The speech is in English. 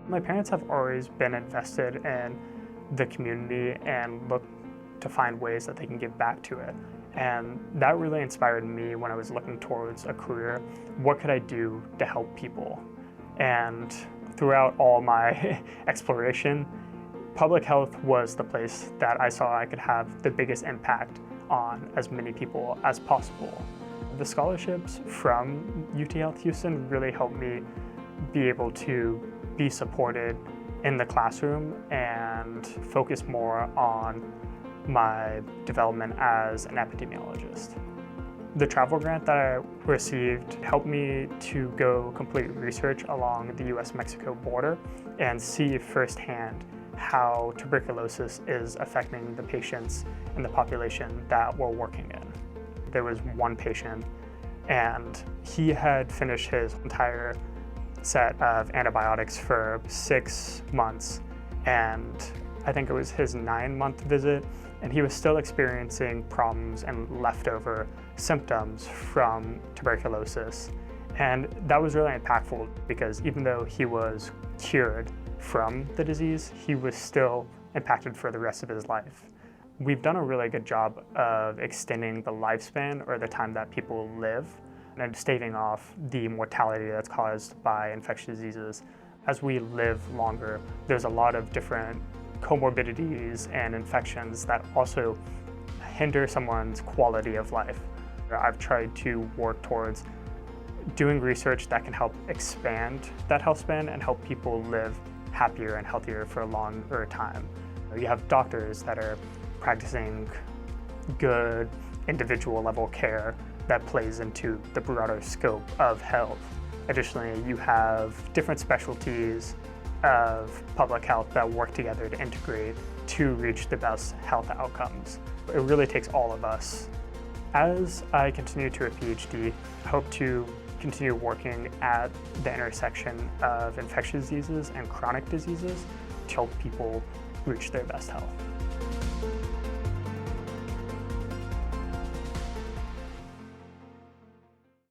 My parents have always been invested in the community and look to find ways that they can give back to it. And that really inspired me when I was looking towards a career. What could I do to help people? And throughout all my exploration, public health was the place that I saw I could have the biggest impact on as many people as possible. The scholarships from UTHealth Houston really helped me be able to be supported in the classroom and focus more on my development as an epidemiologist. The travel grant that I received helped me to go complete research along the U.S. Mexico border and see firsthand how tuberculosis is affecting the patients in the population that we're working in. There was one patient, and he had finished his entire set of antibiotics for 6 months, and I think it was his 9-month visit, and he was still experiencing problems and leftover symptoms from tuberculosis. And that was really impactful because even though he was cured from the disease, he was still impacted for the rest of his life. We've done a really good job of extending the lifespan or the time that people live and staving off the mortality that's caused by infectious diseases. As we live longer, there's a lot of different comorbidities and infections that also hinder someone's quality of life. I've tried to work towards doing research that can help expand that health span and help people live happier and healthier for a longer time. You have doctors that are practicing good individual level care that plays into the broader scope of health. Additionally, you have different specialties of public health that work together to integrate to reach the best health outcomes. It really takes all of us. As I continue to a PhD, I hope to continue working at the intersection of infectious diseases and chronic diseases to help people reach their best health.